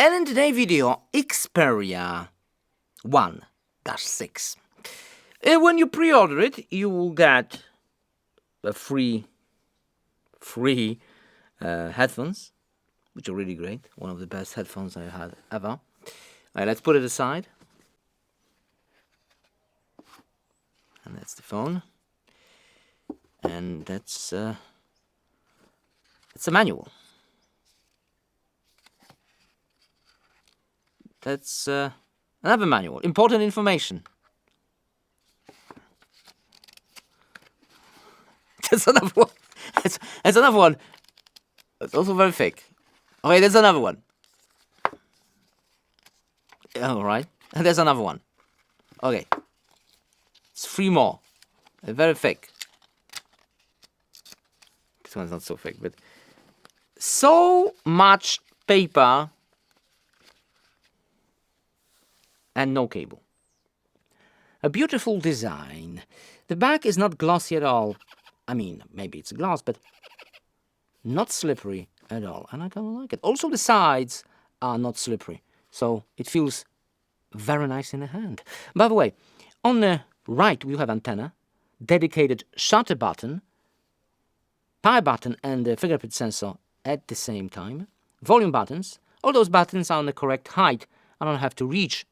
And in today's video, Xperia 1-6. When you pre-order it, you will get a free headphones, which are really great. One of the best headphones I had ever. Alright, let's put it aside. And that's the phone. And that's it's a manual. That's another manual. Important information. That's another one. That's another one. It's also very thick. Okay, there's another one. All right, and there's another one. Okay, it's 3 more. They're very thick. This one's not so thick, but so much paper and no cable. A beautiful design. The back is not glossy at all. I mean, maybe it's glass, but not slippery at all. And I kind of like it. Also, the sides are not slippery. So it feels very nice in the hand. By the way, on the right, we have antenna, dedicated shutter button, power button, and the fingerprint sensor at the same time. Volume buttons. All those buttons are on the correct height. I don't have to reach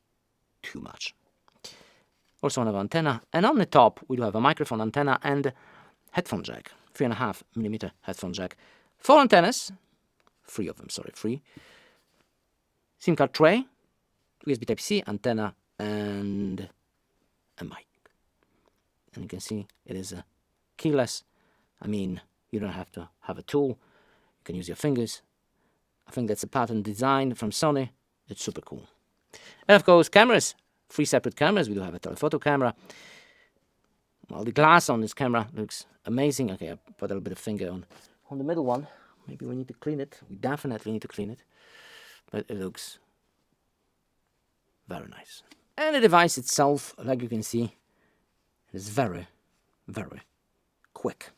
too much. Also another antenna. And on the top, we do have a microphone antenna and headphone jack. 3.5mm headphone jack. 4 antennas. 3 of them, sorry, 3. SIM card tray. USB Type-C, antenna, and a mic. And you can see it is a keyless. I mean, you don't have to have a tool. You can use your fingers. I think that's a patent design from Sony. It's super cool. And of course, cameras. 3 separate cameras. We do have a telephoto camera. Well, the glass on this camera looks amazing. Okay, I put a little bit of finger on the middle one. Maybe we need to clean it. We definitely need to clean it. But it looks very nice. And the device itself, like you can see, is very, very quick.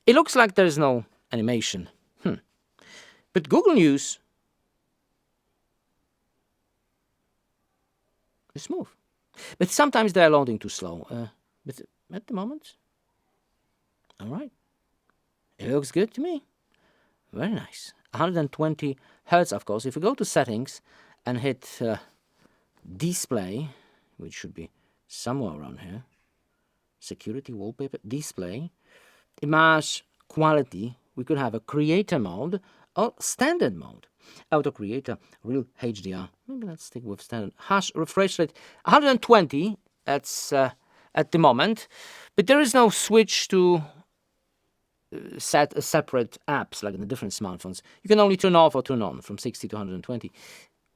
It looks like there's no animation. But Google News is smooth. But sometimes they're loading too slow. But at the moment, all right. It looks good to me. Very nice. 120 Hertz, of course. If we go to settings and hit display, which should be somewhere around here, security, wallpaper, display, image quality, we could have a creator mode or standard mode. Auto creator, real HDR. Maybe let's stick with standard. Hash refresh rate 120. That's at the moment, but there is no switch to set a separate apps like in the different smartphones. You can only turn off or turn on from 60 to 120,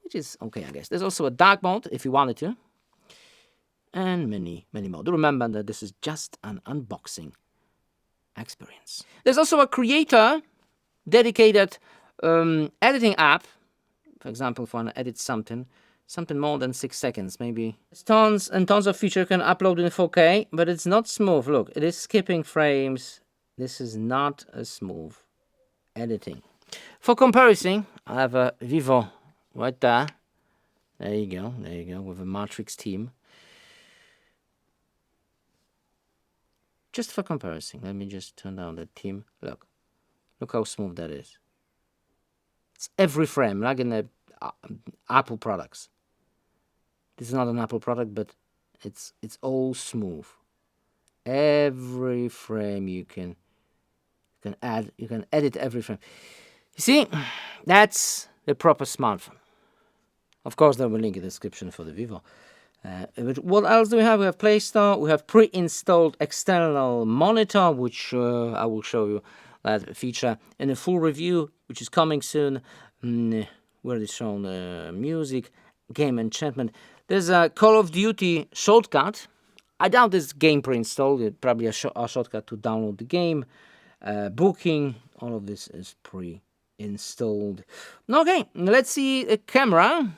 which is okay, I guess. There's also a dark mode if you wanted to, and many more. Do remember that this is just an unboxing experience. There's also a creator dedicated editing app. For example, if I want to edit something more than 6 seconds, maybe. It's tons and tons of features. You can upload in 4K, but it's not smooth. Look, it is skipping frames. This is not a smooth editing. For comparison, I have a Vivo right there. There you go, with a Matrix team. Just for comparison, let me just turn down the team. Look how smooth that is. It's every frame, like in the Apple products. This is not an Apple product, but it's all smooth. Every frame you can edit every frame. You see, that's the proper smartphone. Of course, there will be a link in the description for the Vivo. But what else do we have? We have Play Store. We have pre-installed external monitor, which I will show you that feature in a full review, which is coming soon. Where is shown music, game enchantment. There's a Call of Duty shortcut. I doubt this game pre-installed. It's probably a shortcut to download the game. Booking. All of this is pre-installed. Okay, let's see a camera.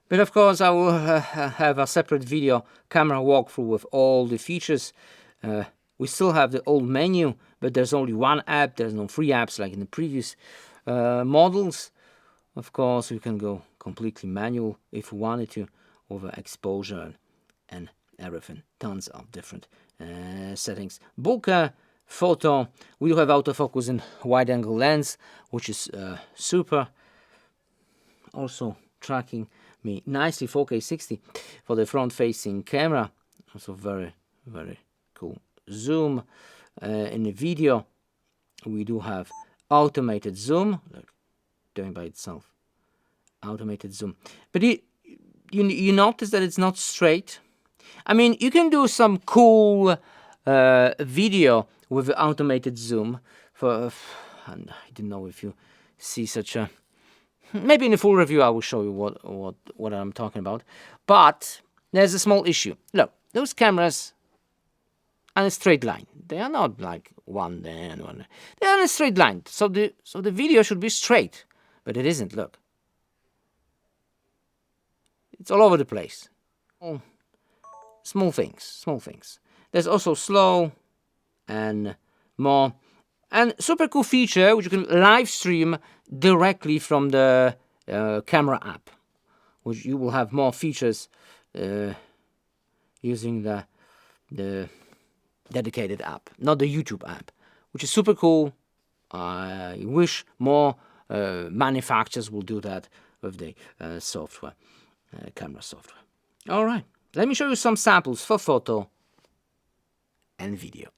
But of course, I will have a separate video camera walkthrough with all the features. We still have the old menu, but there's only one app. There's no free apps like in the previous models. Of course, we can go completely manual if we wanted to, over exposure and everything. Tons of different settings. Bokeh photo. We do have autofocus in wide-angle lens, which is super. Also tracking me nicely 4K 60 for the front-facing camera. Also very, very cool. Zoom in the video. We do have automated zoom, like doing by itself. Automated zoom, but you notice that it's not straight. I mean, you can do some cool video with automated zoom. And I don't know if you see such a. Maybe in the full review I will show you what I'm talking about. But there's a small issue. Look, those cameras on a straight line. They are not like one there and one there. They are on a straight line. So the video should be straight, but it isn't. Look, it's all over the place. Oh, small things. There's also slow and more. And super cool feature, which you can live stream directly from the camera app, which you will have more features using the dedicated app, not the YouTube app, which is super cool. I wish more manufacturers will do that with the software, camera software. All right, let me show you some samples for photo and video.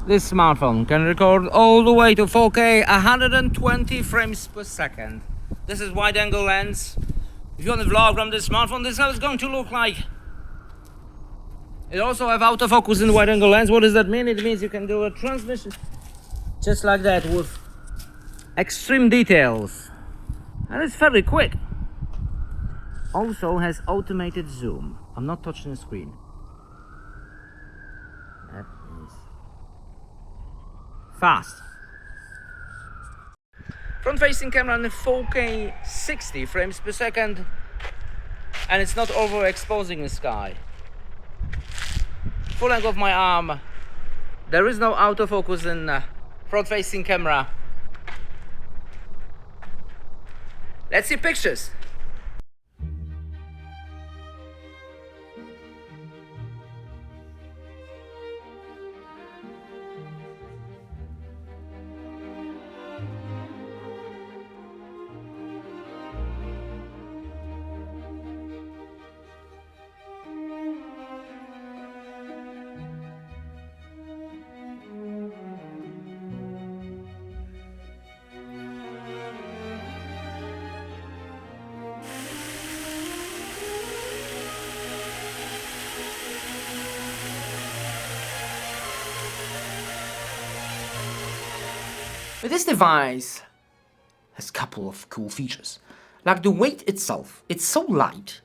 This smartphone can record all the way to 4K 120 frames per second. This is wide angle lens. If you want to vlog from this smartphone, this is how it's going to look like. It also have autofocus in wide angle lens. What does that mean? It means you can do a transmission just like that with extreme details. And it's very quick. Also has automated zoom. I'm not touching the screen. That is fast. Front-facing camera in 4K 60 frames per second, and it's not overexposing the sky. Full length of my arm. There is no autofocus in front-facing camera. Let's see pictures. But this device has a couple of cool features. Like the weight itself, it's so light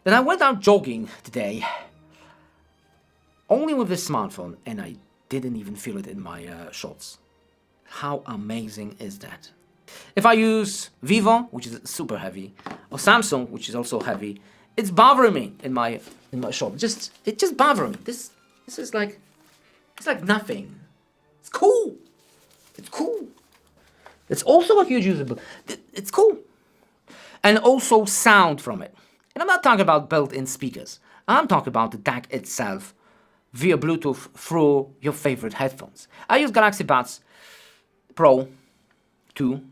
that I went out jogging today only with this smartphone and I didn't even feel it in my shorts. How amazing is that? If I use Vivo, which is super heavy, or Samsung, which is also heavy, it's bothering me in my shorts. It just bothers me. This is like, it's like nothing. It's cool. It's cool. It's also a huge usable. It's cool. And also sound from it. And I'm not talking about built-in speakers. I'm talking about the DAC itself via Bluetooth through your favorite headphones. I use Galaxy Buds Pro 2,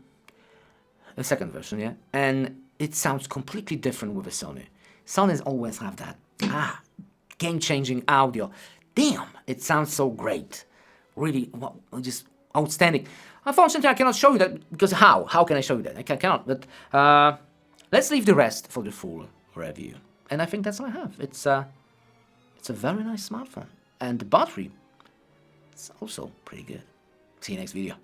the second version, yeah? And it sounds completely different with a Sony. Sonys always have that, game-changing audio. Damn, it sounds so great. Really, well, just outstanding. Unfortunately, I cannot show you that, because how? How can I show you that? I cannot, but let's leave the rest for the full review. And I think that's all I have. It's a very nice smartphone. And the battery, it's also pretty good. See you next video.